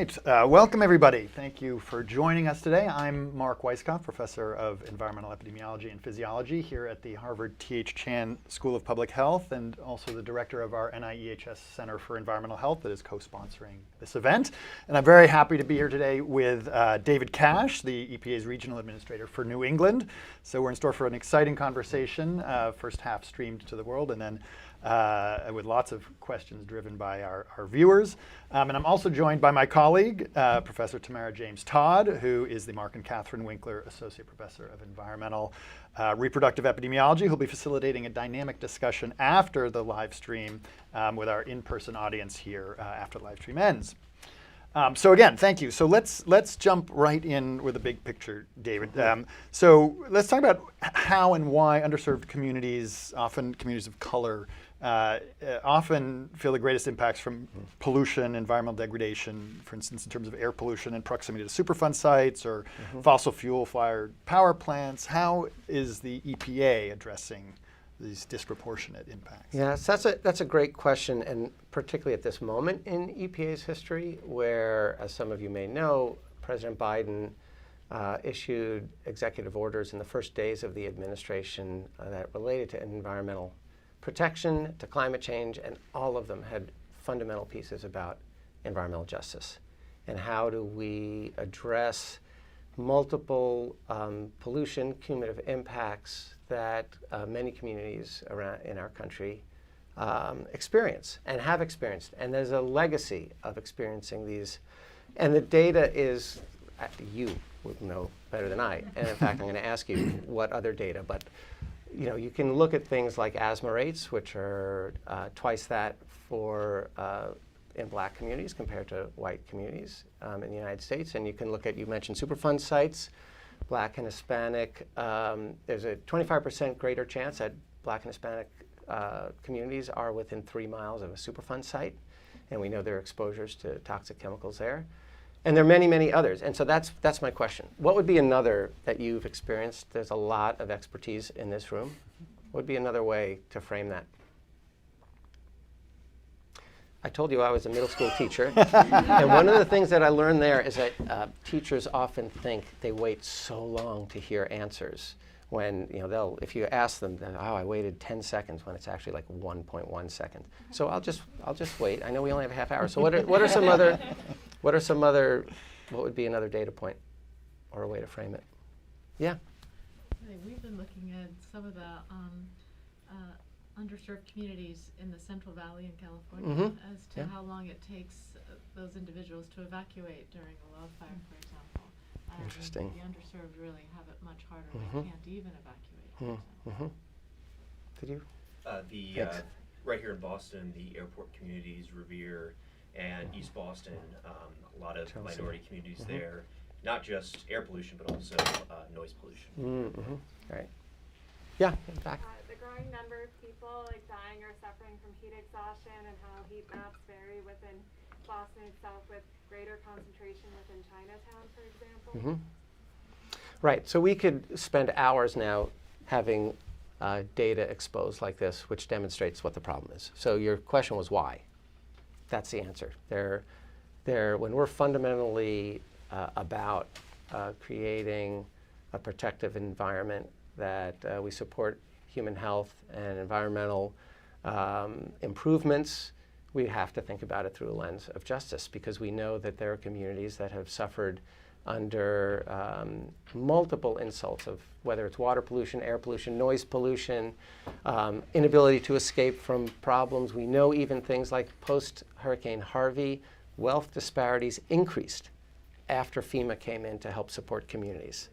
Great. Welcome, everybody. Thank you for joining us today. I'm Mark Weisskopf, Professor of Environmental Epidemiology and Physiology here at the Harvard T.H. Chan School of Public Health, and also the Director of our NIEHS Center for Environmental Health that is co-sponsoring this event. And I'm very happy to be here today with David Cash, the EPA's Regional Administrator for New England. So we're in store for an exciting conversation, first half streamed to the world, and then with lots of questions driven by our viewers. And I'm also joined by my colleague, Professor Tamara James Todd, who is the Mark and Catherine Winkler Associate Professor of Environmental Reproductive Epidemiology, who'll be facilitating a dynamic discussion after the live stream with our in-person audience here after the live stream ends. So again, thank you. So let's jump right in with the big picture, David. So let's talk about how and why underserved communities, often communities of color, often feel the greatest impacts from pollution, environmental degradation, for instance, in terms of air pollution and proximity to Superfund sites or fossil fuel-fired power plants. How is the EPA addressing these disproportionate impacts? Yes, that's a great question, and particularly at this moment in EPA's history, where, as some of you may know, President Biden issued executive orders in the first days of the administration that related to environmental protection, to climate change, and all of them had fundamental pieces about environmental justice. And how do we address multiple pollution, cumulative impacts that many communities around in our country experience and have experienced. And there's a legacy of experiencing these. And the data is, you would know better than I. And in fact, I'm going to ask you what other data. But you can look at things like asthma rates, which are twice that for in black communities compared to white communities in the United States. And you can look at, you mentioned Superfund sites, black and Hispanic. There's a 25% greater chance that black and Hispanic communities are within 3 miles of a Superfund site. And we know there are exposures to toxic chemicals there. And there are many, many others. And so that's my question. What would be another that you've experienced? There's a lot of expertise in this room. What would be another way to frame that? I told you I was a middle school teacher. And one of the things that I learned there is that teachers often think they wait so long to hear answers. When if you ask them, I waited 10 seconds, when it's actually like 1.1 seconds. So I'll just wait. I know we only have a half hour. So what are some other, what would be another data point or a way to frame it? Yeah. We've been looking at some of the underserved communities in the Central Valley in California as to how long it takes those individuals to evacuate during a wildfire, for example. Interesting. The underserved really have it much harder. They can't even evacuate. Did you? Right here in Boston, the airport communities, Revere and East Boston, a lot of minority communities there. Not just air pollution, but also noise pollution. Right. Yeah, in fact. The growing number of people dying or suffering from heat exhaustion, and how heat maps vary within Boston itself, with greater concentration within Chinatown, for example. Right. So we could spend hours now having data exposed like this, which demonstrates what the problem is. So your question was why? That's the answer. When we're fundamentally about creating a protective environment that we support human health and environmental improvements, we have to think about it through a lens of justice, because we know that there are communities that have suffered under multiple insults of whether it's water pollution, air pollution, noise pollution, inability to escape from problems. We know even things like post-Hurricane Harvey, wealth disparities increased after FEMA came in to help support communities.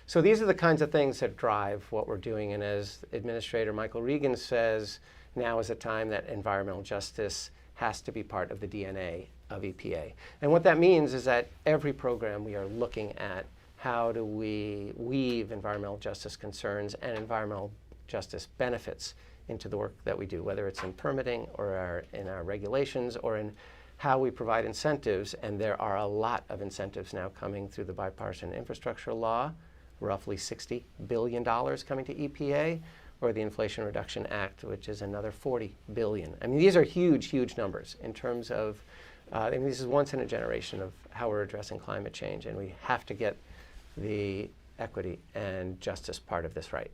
So these are the kinds of things that drive what we're doing. And as Administrator Michael Regan says, now is a time that environmental justice has to be part of the DNA of EPA. And what that means is that every program we are looking at how do we weave environmental justice concerns and environmental justice benefits into the work that we do, whether it's in permitting or in our regulations or in how we provide incentives. And there are a lot of incentives now coming through the bipartisan infrastructure law, roughly $60 billion coming to EPA, or the Inflation Reduction Act, which is another $40 billion. I mean, these are huge, huge numbers in terms of I mean, this is once in a generation of how we're addressing climate change, and we have to get the equity and justice part of this right.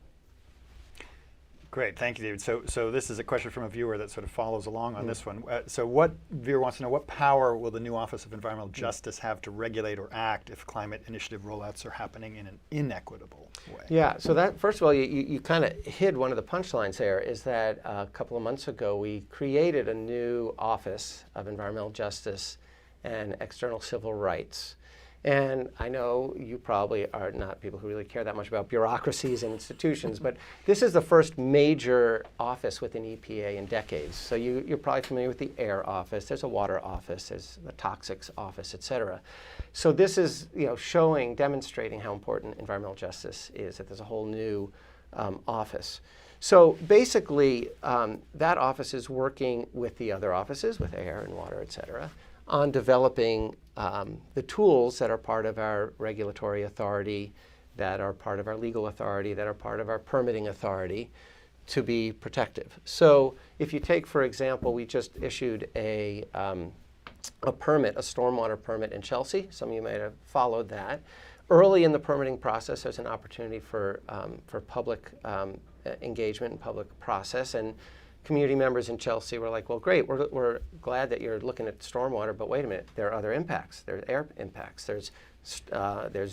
Great, thank you, David. So this is a question from a viewer that sort of follows along on this one. So what viewer wants to know, what power will the new Office of Environmental Justice have to regulate or act if climate initiative rollouts are happening in an inequitable way? Yeah, so that, first of all, you kind of hid one of the punchlines there, is that a couple of months ago we created a new Office of Environmental Justice and External Civil Rights. And I know you probably are not people who really care that much about bureaucracies and institutions, but this is the first major office within EPA in decades. So you're probably familiar with the Air Office, there's a Water Office, there's the Toxics Office, et cetera. So this is showing, demonstrating how important environmental justice is, that there's a whole new office. So basically, that office is working with the other offices, with Air and Water, et cetera, on developing the tools that are part of our regulatory authority, that are part of our legal authority, that are part of our permitting authority to be protective. So if you take, for example, we just issued a permit, a stormwater permit in Chelsea. Some of you may have followed that. Early in the permitting process, there's an opportunity for public engagement and public process. And community members in Chelsea were like, well, great, we're glad that you're looking at stormwater, but wait a minute, there are other impacts. There's air impacts, there's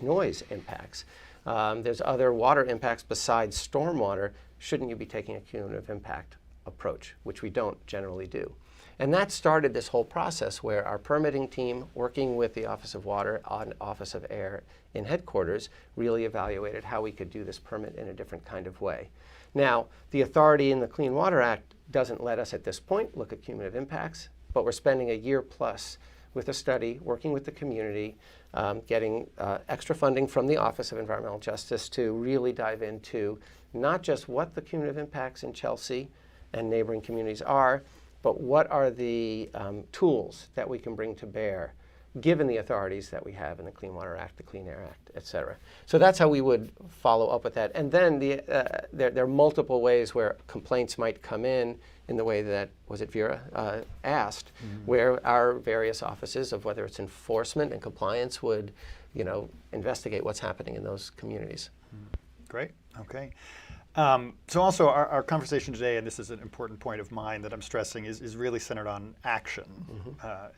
noise impacts, there's other water impacts besides stormwater. Shouldn't you be taking a cumulative impact approach, which we don't generally do? And that started this whole process where our permitting team, working with the Office of Water and Office of Air in headquarters, really evaluated how we could do this permit in a different kind of way. Now, the authority in the Clean Water Act doesn't let us at this point look at cumulative impacts, but we're spending a year plus with a study, working with the community, getting extra funding from the Office of Environmental Justice to really dive into not just what the cumulative impacts in Chelsea and neighboring communities are, but what are the tools that we can bring to bear given the authorities that we have in the Clean Water Act, the Clean Air Act, et cetera. So that's how we would follow up with that. And then there are multiple ways where complaints might come in the way that, was it Vera asked, where our various offices of whether it's enforcement and compliance would, investigate what's happening in those communities. Great, okay. So also our conversation today, and this is an important point of mine that I'm stressing, is really centered on action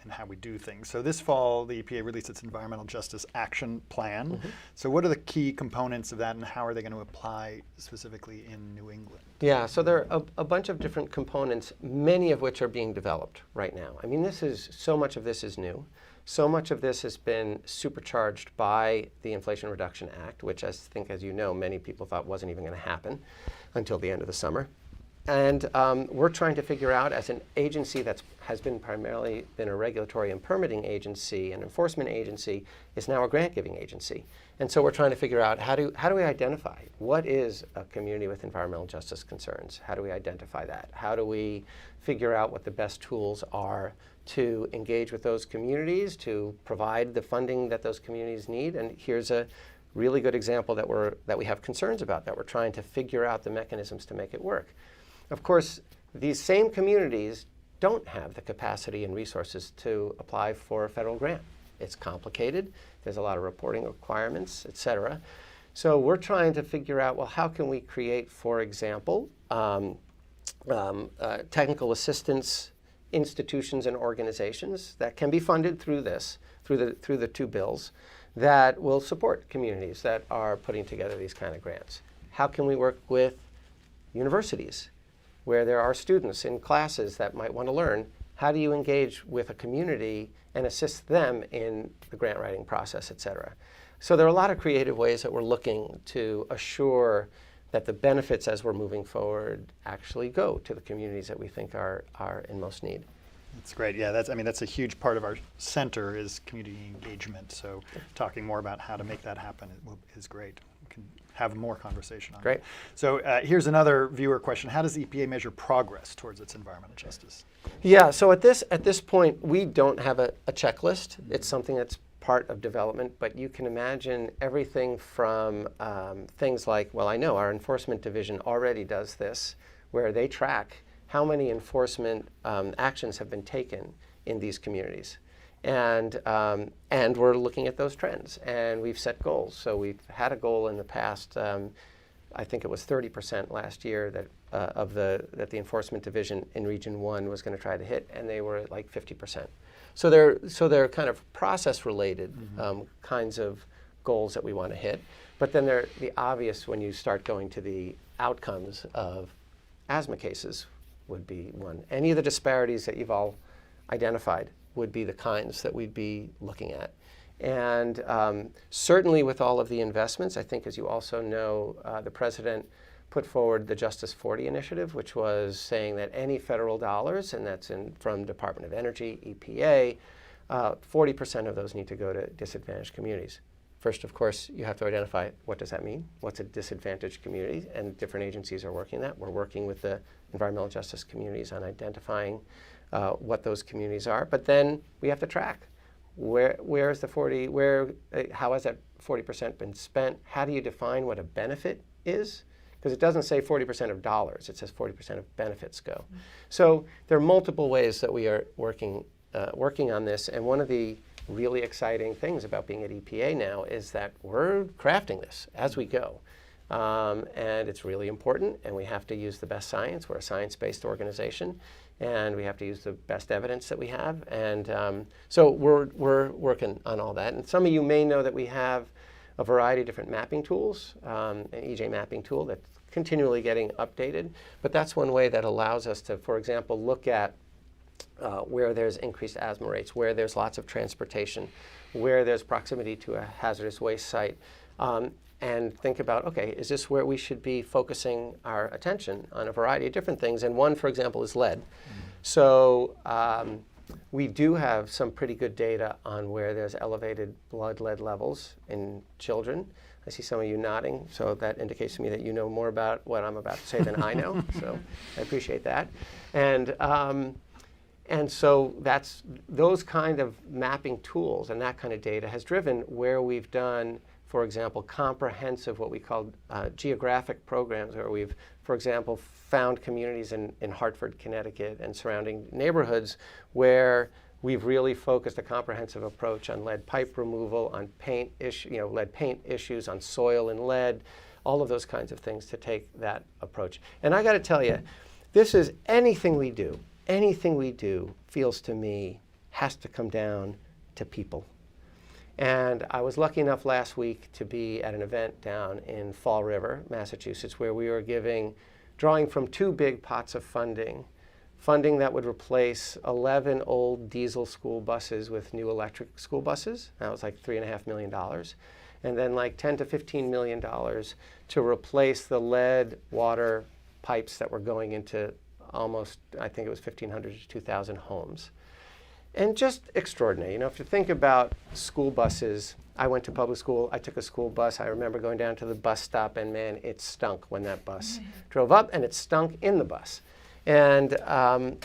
and how we do things. So this fall, the EPA released its Environmental Justice Action Plan. So what are the key components of that, and how are they going to apply specifically in New England? Yeah, so there are a bunch of different components, many of which are being developed right now. I mean, so much of this is new. So much of this has been supercharged by the Inflation Reduction Act, which I think, as you know, many people thought wasn't even going to happen until the end of the summer. And we're trying to figure out, as an agency that has been primarily been a regulatory and permitting agency, an enforcement agency, is now a grant-giving agency. And so we're trying to figure out how do we identify what is a community with environmental justice concerns? How do we identify that? How do we figure out what the best tools are to engage with those communities, to provide the funding that those communities need? And here's a really good example that we have concerns about, that we're trying to figure out the mechanisms to make it work. Of course, these same communities don't have the capacity and resources to apply for a federal grant. It's complicated. There's a lot of reporting requirements, et cetera. So we're trying to figure out, well, how can we create, for example, technical assistance institutions and organizations that can be funded through the two bills, that will support communities that are putting together these kind of grants. How can we work with universities where there are students in classes that might want to learn? How do you engage with a community and assist them in the grant writing process, et cetera? So there are a lot of creative ways that we're looking to assure that the benefits as we're moving forward actually go to the communities that we think are in most need. That's great. Yeah, that's a huge part of our center is community engagement. So talking more about how to make that happen is great. We can have more conversation on it. Great. So here's another viewer question. How does the EPA measure progress towards its environmental justice? Yeah, so at this point, we don't have a checklist. It's something that's part of development, but you can imagine everything from things like, well, I know our enforcement division already does this, where they track how many enforcement actions have been taken in these communities. And we're looking at those trends, and we've set goals. So we've had a goal in the past. I think it was 30% last year that that the enforcement division in Region 1 was going to try to hit, and they were at like 50%. So they're kind of process-related kinds of goals that we want to hit. But then they're the obvious when you start going to the outcomes of asthma cases would be one. Any of the disparities that you've all identified would be the kinds that we'd be looking at. And certainly with all of the investments, I think as you also know, the president put forward the Justice 40 initiative, which was saying that any federal dollars, and that's from Department of Energy, EPA, 40% of those need to go to disadvantaged communities. First, of course, you have to identify what does that mean? What's a disadvantaged community? And different agencies are working that. We're working with the environmental justice communities on identifying what those communities are. But then we have to track. Where is the 40? How has that 40% been spent? How do you define what a benefit is? Because it doesn't say 40% of dollars. It says 40% of benefits go. So there are multiple ways that we are working on this. And one of the really exciting things about being at EPA now is that we're crafting this as we go. And it's really important, and we have to use the best science. We're a science-based organization, and we have to use the best evidence that we have. And so we're working on all that. And some of you may know that we have a variety of different mapping tools, an EJ mapping tool that's continually getting updated. But that's one way that allows us to, for example, look at where there's increased asthma rates, where there's lots of transportation, where there's proximity to a hazardous waste site, and think about, okay, is this where we should be focusing our attention on a variety of different things? And one, for example, is lead. So we do have some pretty good data on where there's elevated blood lead levels in children. I see some of you nodding, so that indicates to me that you know more about what I'm about to say than I know, so I appreciate that. And so that's those kind of mapping tools and that kind of data has driven where we've done, for example, comprehensive what we call geographic programs, where we've, for example, found communities in Hartford, Connecticut and surrounding neighborhoods where we've really focused a comprehensive approach on lead pipe removal, on paint lead paint issues, on soil and lead, all of those kinds of things to take that approach. And I got to tell you, this is anything we do feels to me has to come down to people. And I was lucky enough last week to be at an event down in Fall River, Massachusetts, where we were drawing from two big pots of funding that would replace 11 old diesel school buses with new electric school buses. That was like $3.5 million. And then like $10 to $15 million to replace the lead water pipes that were going into almost, I think it was 1,500 to 2,000 homes. And just extraordinary. If you think about school buses, I went to public school, I took a school bus. I remember going down to the bus stop, and man, it stunk when that bus drove up, and it stunk in the bus. And I'm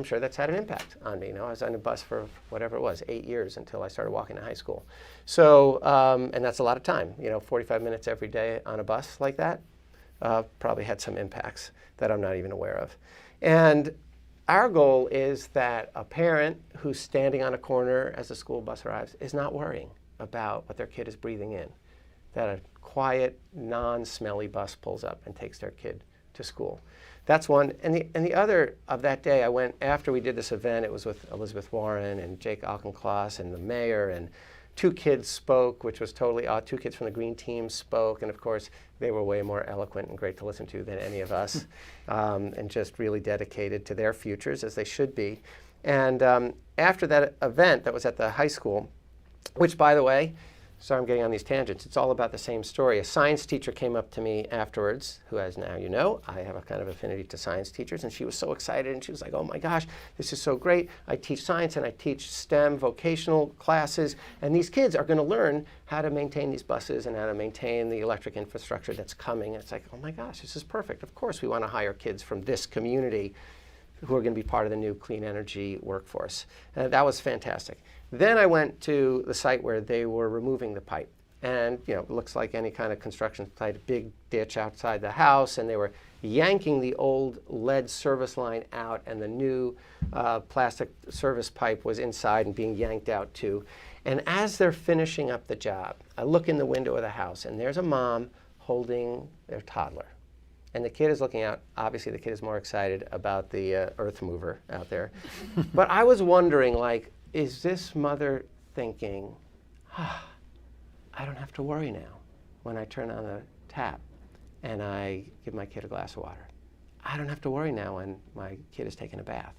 sure that's had an impact on me. I was on a bus for whatever it was, 8 years until I started walking to high school. So, and that's a lot of time. 45 minutes every day on a bus like that probably had some impacts that I'm not even aware of. And our goal is that a parent who's standing on a corner as the school bus arrives is not worrying about what their kid is breathing in, that a quiet, non-smelly bus pulls up and takes their kid to school. That's one. And the other of that day, I went, after we did this event, it was with Elizabeth Warren and Jake Alkenclass and the mayor, and two kids spoke, which was totally odd. Two kids from the Green Team spoke, and of course, they were way more eloquent and great to listen to than any of us, and just really dedicated to their futures, as they should be. And after that event that was at the high school, which, by the way, sorry I'm getting on these tangents, it's all about the same story. A science teacher came up to me afterwards, who, as now you know, I have a kind of affinity to science teachers, and she was so excited, and she was like, oh my gosh, this is so great. I teach science and I teach STEM vocational classes, and these kids are going to learn how to maintain these buses and how to maintain the electric infrastructure that's coming. And it's like, oh my gosh, this is perfect. Of course we want to hire kids from this community who are going to be part of the new clean energy workforce. And that was fantastic. Then I went to the site where they were removing the pipe. And it looks like any kind of construction site, a big ditch outside the house, and they were yanking the old lead service line out, and the new plastic service pipe was inside and being yanked out too. And as they're finishing up the job, I look in the window of the house, and there's a mom holding their toddler. And the kid is looking out. Obviously, the kid is more excited about the earth mover out there. But I was wondering, is this mother thinking, I don't have to worry now when I turn on the tap and I give my kid a glass of water. I don't have to worry now when my kid is taking a bath.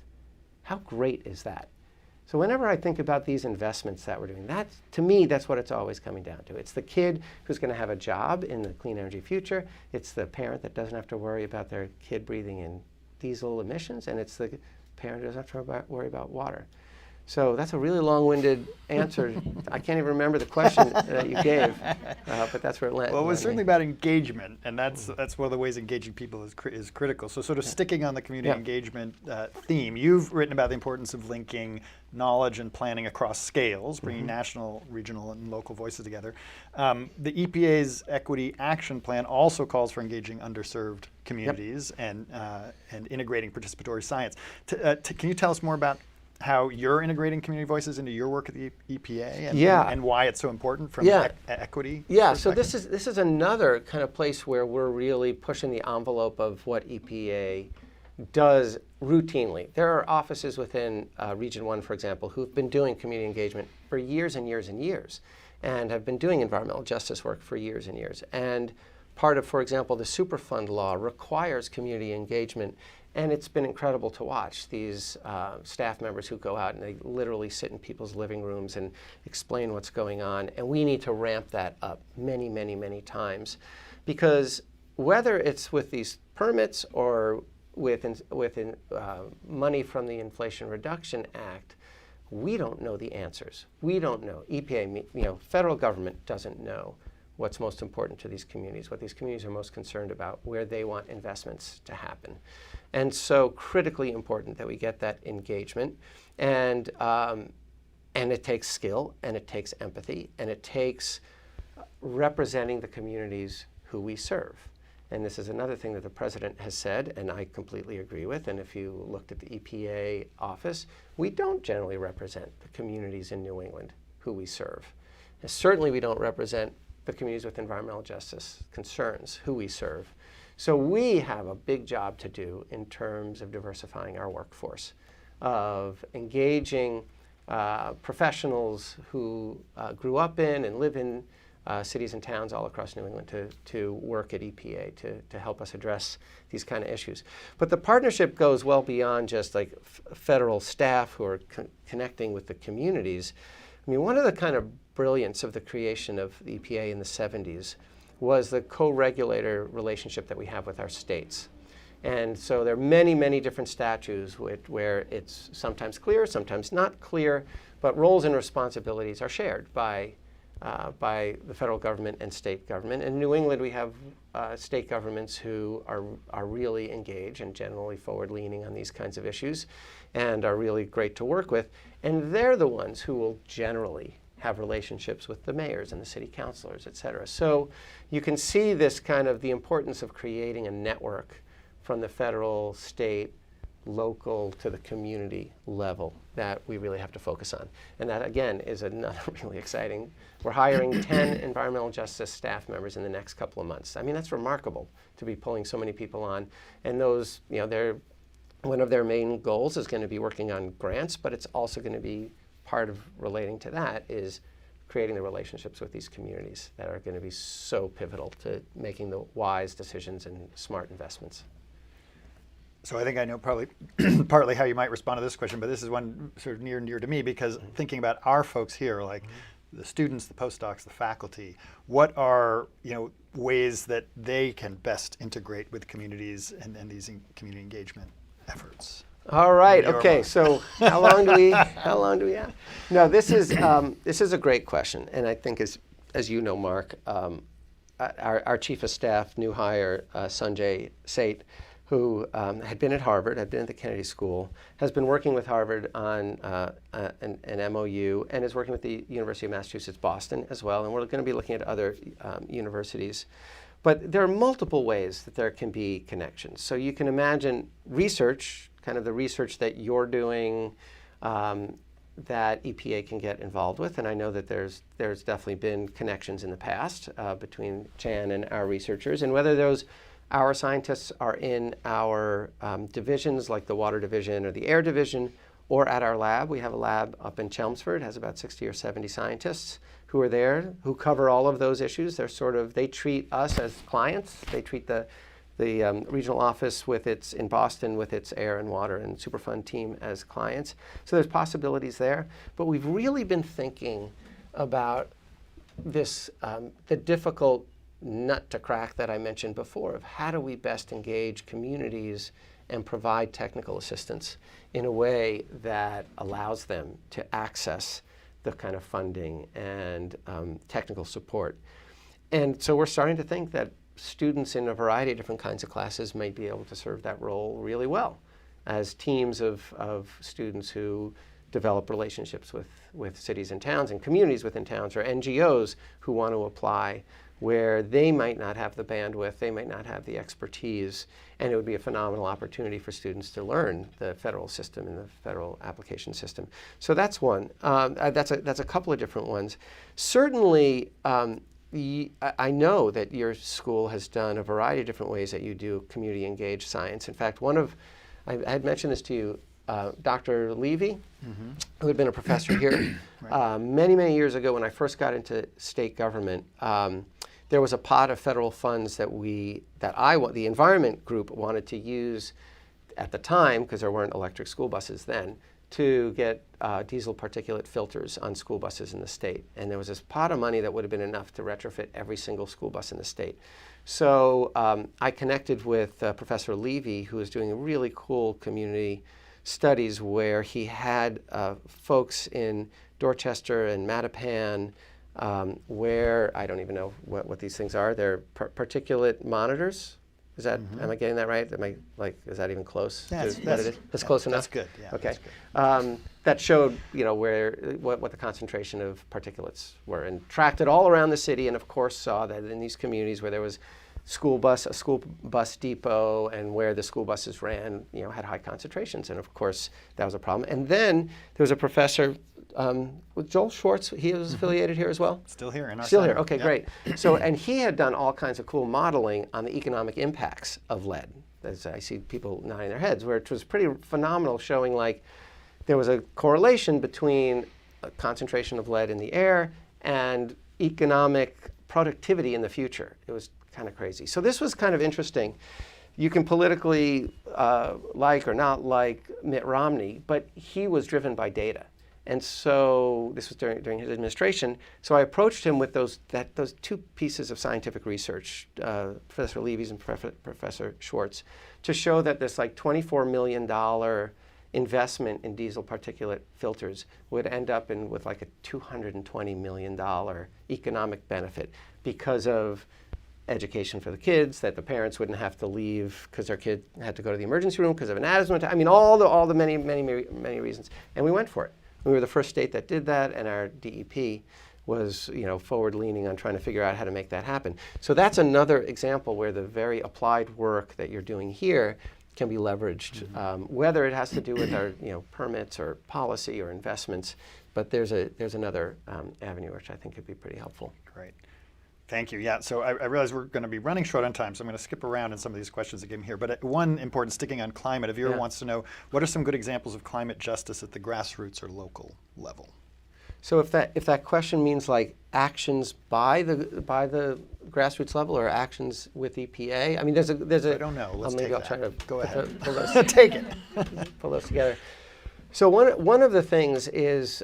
How great is that? So whenever I think about these investments that we're doing, to me, that's what it's always coming down to. It's the kid who's going to have a job in the clean energy future. It's the parent that doesn't have to worry about their kid breathing in diesel emissions. And it's the parent who doesn't have to worry about water. So that's a really long-winded answer. I can't even remember the question that you gave, but that's where it led. Well, it was led certainly me. about engagement, and that's one of the ways engaging people is critical. So sort of sticking on the community Yeah. engagement theme, you've written about the importance of linking knowledge and planning across scales, bringing national, regional, and local voices together. The EPA's Equity Action Plan also calls for engaging underserved communities and integrating participatory science. Can you tell us more about how you're integrating community voices into your work at the EPA and why it's so important from equity? Yeah, so perspective? this is another kind of place where we're really pushing the envelope of what EPA does routinely. There are offices within Region 1, for example, who've been doing community engagement for years and years and years, and have been doing environmental justice work for years and years. And part of, for example, the Superfund law requires community engagement. And it's been incredible to watch these staff members who go out and they literally sit in people's living rooms and explain what's going on. And we need to ramp that up many, many, many times. Because whether it's with these permits or with money from the Inflation Reduction Act, we don't know the answers. We don't know. EPA, federal government doesn't know what's most important to these communities, what these communities are most concerned about, where they want investments to happen. And so critically important that we get that engagement. And it takes skill, and it takes empathy, and it takes representing the communities who we serve. And this is another thing that the president has said, and I completely agree with. And if you looked at the EPA office, we don't generally represent the communities in New England who we serve. And certainly we don't represent the communities with environmental justice concerns who we serve. So we have a big job to do in terms of diversifying our workforce, of engaging professionals who grew up in and live in cities and towns all across New England to work at EPA to help us address these kind of issues. But the partnership goes well beyond just like federal staff who are connecting with the communities. I mean, one of the kind of brilliance of the creation of the EPA in the 70s was the co-regulator relationship that we have with our states. And so there are many, many different statutes where it's sometimes clear, sometimes not clear, but roles and responsibilities are shared by the federal government and state government. In New England, we have state governments who are really engaged and generally forward-leaning on these kinds of issues and are really great to work with. And they're the ones who will generally have relationships with the mayors and the city councilors, et cetera. So you can see this kind of the importance of creating a network from the federal, state, local to the community level that we really have to focus on. And that, again, is another really exciting. We're hiring 10 environmental justice staff members in the next couple of months. I mean, that's remarkable to be pulling so many people on. And those, one of their main goals is going to be working on grants, but it's also going to be part of relating to that is creating the relationships with these communities that are going to be so pivotal to making the wise decisions and smart investments. So I think I know probably partly how you might respond to this question, but this is one sort of near and dear to me because thinking about our folks here, like the students, the postdocs, the faculty, what are ways that they can best integrate with communities and these community engagement efforts? All right. Your Okay. mark. So how long do we have? No, this is a great question, and I think as you know, Mark, our chief of staff, new hire Sanjay Seth, who had been at Harvard, had been at the Kennedy School, has been working with Harvard on an MOU, and is working with the University of Massachusetts Boston as well. And we're going to be looking at other universities. But there are multiple ways that there can be connections. So you can imagine research, kind of the research that you're doing, that EPA can get involved with. And I know that there's definitely been connections in the past between Chan and our researchers. And whether our scientists are in our divisions, like the water division or the air division, or at our lab. We have a lab up in Chelmsford, has about 60 or 70 scientists who are there, who cover all of those issues. They treat us as clients. They treat the regional office in Boston with its air and water and Superfund team as clients. So there's possibilities there. But we've really been thinking about this, the difficult nut to crack that I mentioned before, of how do we best engage communities and provide technical assistance in a way that allows them to access the kind of funding and technical support. And so we're starting to think that students in a variety of different kinds of classes may be able to serve that role really well as teams of students who develop relationships with cities and towns and communities within towns, or NGOs who want to apply where they might not have the bandwidth, they might not have the expertise, and it would be a phenomenal opportunity for students to learn the federal system and the federal application system. So that's one. That's a couple of different ones. Certainly, I know that your school has done a variety of different ways that you do community engaged science. In fact, I had mentioned this to you, Dr. Levy, who had been a professor here Right. many, many years ago when I first got into state government. There was a pot of federal funds that the environment group wanted to use at the time, because there weren't electric school buses then, to get diesel particulate filters on school buses in the state. And there was this pot of money that would have been enough to retrofit every single school bus in the state. So I connected with Professor Levy, who was doing really cool community studies where he had folks in Dorchester and Mattapan, where I don't even know what these things are. They're particulate monitors. Is that, am I getting that right? Is that even close to what it is? That's close enough? That's good, yeah. Okay. That's good. That showed, what the concentration of particulates were, and tracked it all around the city, and of course saw that in these communities where there was a school bus depot, and where the school buses ran, had high concentrations, and of course that was a problem. And then there was a professor, with Joel Schwartz, he was affiliated here as well? Still here in our Still center. here, okay, Yep. great. So, and he had done all kinds of cool modeling on the economic impacts of lead. As I see people nodding their heads, which was pretty phenomenal, showing like there was a correlation between a concentration of lead in the air and economic productivity in the future. It was kind of crazy. So this was kind of interesting. You can politically like or not like Mitt Romney, but he was driven by data. And so this was during his administration. So I approached him with those two pieces of scientific research, Professor Levy's and Professor Schwartz, to show that this like $24 million investment in diesel particulate filters would end up with like a $220 million economic benefit because of education for the kids, that the parents wouldn't have to leave because their kid had to go to the emergency room because of an asthma attack. I mean, all the many reasons. And we went for it. We were the first state that did that, and our DEP was, forward-leaning on trying to figure out how to make that happen. So that's another example where the very applied work that you're doing here can be leveraged, whether it has to do with our, permits or policy or investments. But there's another avenue which I think could be pretty helpful. Great. Thank you. Yeah, so I realize we're going to be running short on time, so I'm going to skip around in some of these questions that came here. But one important, sticking on climate, a viewer wants to know, what are some good examples of climate justice at the grassroots or local level? So if that question means like actions by the grassroots level or actions with EPA, I mean there's a I don't know. Let's maybe take I'll that. try to Go ahead. pull those, Take it. pull those together. So one of the things is,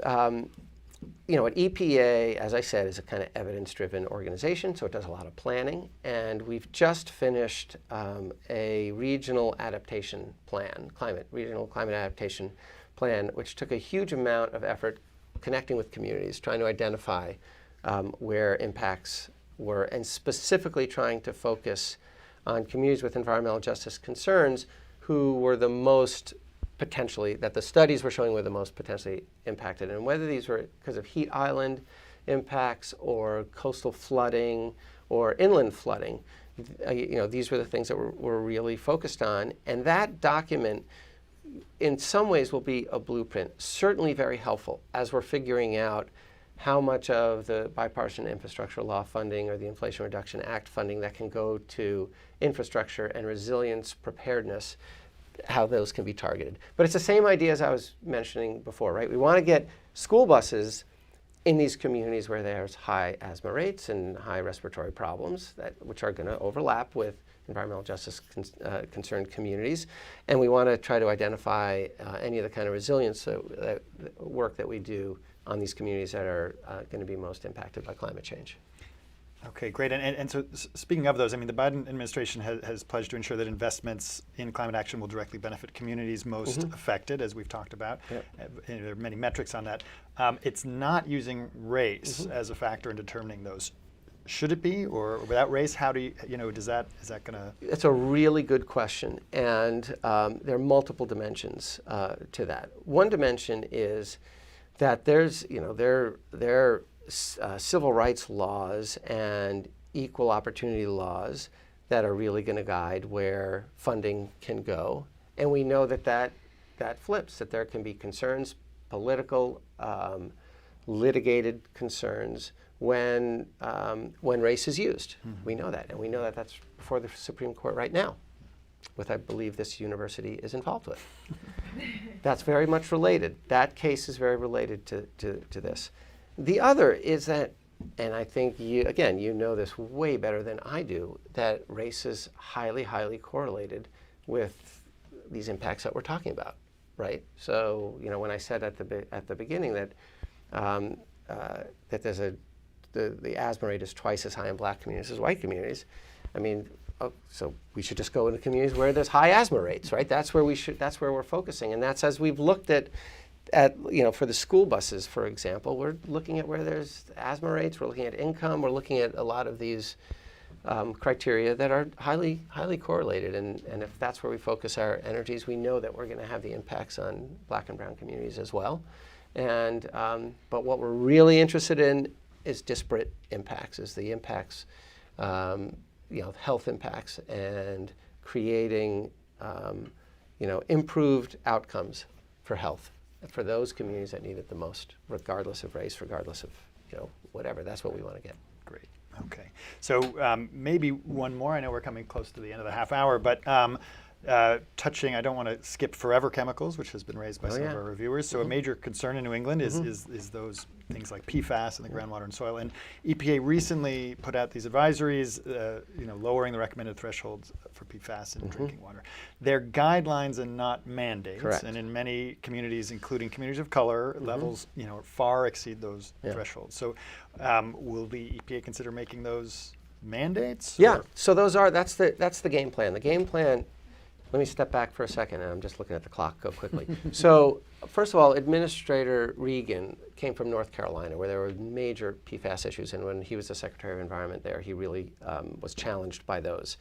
at EPA, as I said, is a kind of evidence-driven organization, so it does a lot of planning. And we've just finished a regional adaptation plan, regional climate adaptation plan, which took a huge amount of effort connecting with communities, trying to identify where impacts were, and specifically trying to focus on communities with environmental justice concerns who were the most potentially, that the studies were showing were the most potentially impacted. And whether these were because of heat island impacts or coastal flooding or inland flooding, these were the things that we're really focused on. And that document, in some ways, will be a blueprint, certainly very helpful as we're figuring out how much of the bipartisan infrastructure law funding or the Inflation Reduction Act funding that can go to infrastructure and resilience preparedness, how those can be targeted. But it's the same idea as I was mentioning before, right? We want to get school buses in these communities where there's high asthma rates and high respiratory problems, which are going to overlap with environmental justice concerned communities. And we want to try to identify any of the kind of resilience work that we do on these communities that are going to be most impacted by climate change. Okay, great. And so speaking of those, I mean, the Biden administration has pledged to ensure that investments in climate action will directly benefit communities most affected, as we've talked about. Yep. There are many metrics on that. It's not using race as a factor in determining those. Should it be, or without race, how do you, is that going to? It's a really good question, and there are multiple dimensions to that. One dimension is that there's, there are civil rights laws and equal opportunity laws that are really going to guide where funding can go, and we know that flips, that there can be concerns, political, litigated concerns when race is used. We know that, and we know that that's before the Supreme Court right now, which I believe this university is involved with. That's very much related. That case is very related to this. The other is that, and I think you know this way better than I do, that race is highly, highly correlated with these impacts that we're talking about, right? So, when I said at the beginning that that there's the asthma rate is twice as high in black communities as white communities, I mean, so we should just go into communities where there's high asthma rates, right? That's where we're focusing, and that's as we've looked at for the school buses, for example, we're looking at where there's asthma rates, we're looking at income, we're looking at a lot of these criteria that are highly, highly correlated, and if that's where we focus our energies, we know that we're going to have the impacts on black and brown communities as well. And but what we're really interested in is disparate impacts, is the impacts, health impacts, and creating, improved outcomes for health for those communities that need it the most, regardless of race, regardless of, whatever. That's what we want to get. Great. Okay. So maybe one more. I know we're coming close to the end of the half hour, but touching, I don't want to skip forever chemicals, which has been raised by some of our reviewers. So a major concern in New England is those things like PFAS in the groundwater and soil. And EPA recently put out these advisories, lowering the recommended thresholds for PFAS in drinking water. They're guidelines and not mandates. Correct. And in many communities, including communities of color, levels far exceed those thresholds. So will the EPA consider making those mandates? Yeah. So that's the game plan. The game plan. Let me step back for a second, and I'm just looking at the clock. Go quickly. So, first of all, Administrator Regan came from North Carolina, where there were major PFAS issues, and when he was the Secretary of Environment there, he really was challenged by those.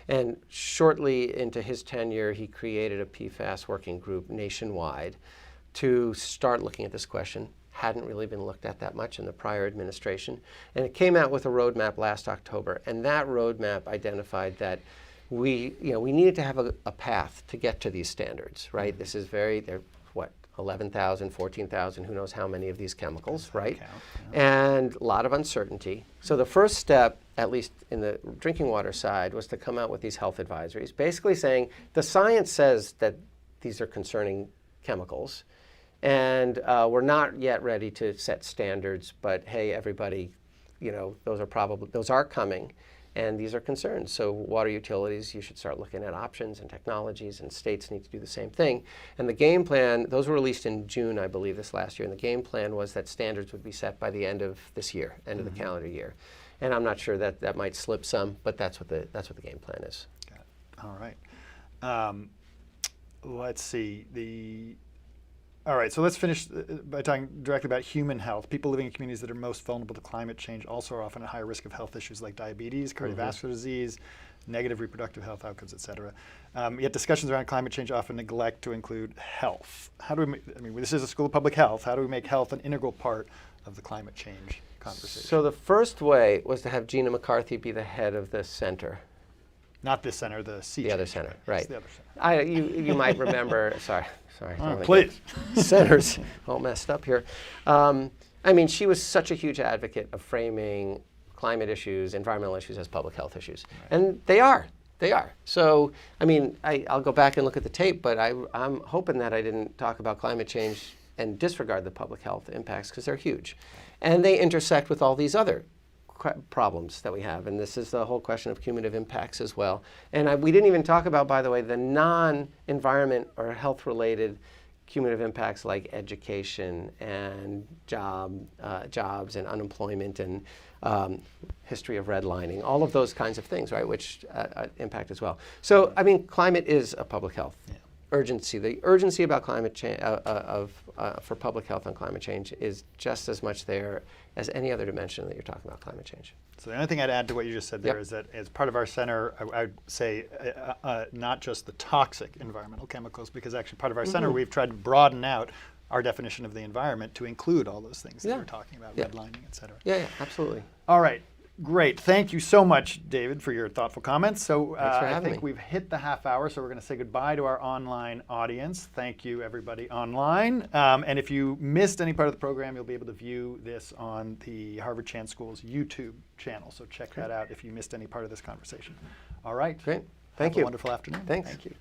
And shortly into his tenure, he created a PFAS working group nationwide to start looking at this question. Hadn't really been looked at that much in the prior administration. And it came out with a roadmap last October, and that roadmap identified that we needed to have a path to get to these standards, right? This is they're 11,000, 14,000, who knows how many of these chemicals, right? And a lot of uncertainty. So the first step, at least in the drinking water side, was to come out with these health advisories, basically saying the science says that these are concerning chemicals, and we're not yet ready to set standards, but hey, everybody, those are coming. And these are concerns. So water utilities, you should start looking at options and technologies, and states need to do the same thing. And the game plan, those were released in June, I believe, this last year. And the game plan was that standards would be set by the end of this year, end of the calendar year. And I'm not sure that might slip some, but that's what the game plan is. Got it. All right. Let's see. All right, so let's finish by talking directly about human health. People living in communities that are most vulnerable to climate change also are often at higher risk of health issues like diabetes, cardiovascular disease, negative reproductive health outcomes, et cetera. Yet discussions around climate change often neglect to include health. How do we, I mean, this is a school of public health. How do we make health an integral part of the climate change conversation? So the first way was to have Gina McCarthy be the head of the center. Not this center, the C The other change, center, Yes, right. the other center. You might remember, sorry. don't wanna Please. get centers all messed up here. I mean, she was such a huge advocate of framing climate issues, environmental issues as public health issues. And they are. So, I mean, I'll go back and look at the tape, but I'm hoping that I didn't talk about climate change and disregard the public health impacts because they're huge. And they intersect with all these other problems that we have. And this is the whole question of cumulative impacts as well. And we didn't even talk about, by the way, the non-environment or health-related cumulative impacts like education and jobs and unemployment and history of redlining, all of those kinds of things, right, which impact as well. So, I mean, climate is a public health urgency. The urgency about climate change, for public health on climate change is just as much there as any other dimension that you're talking about climate change. So the only thing I'd add to what you just said there Yep. is that as part of our center, I would say not just the toxic environmental chemicals, because actually part of our center, we've tried to broaden out our definition of the environment to include all those things that Yeah. we're talking about, Yeah. redlining, et cetera. Yeah, absolutely. All right. Great. Thank you so much, David, for your thoughtful comments. So Thanks for I having think me. we've hit the half hour, so we're going to say goodbye to our online audience. Thank you, everybody online. And if you missed any part of the program, you'll be able to view this on the Harvard Chan School's YouTube channel. So check that out if you missed any part of this conversation. All right. Great. Have Thank a you. wonderful afternoon. Thanks. Thank you.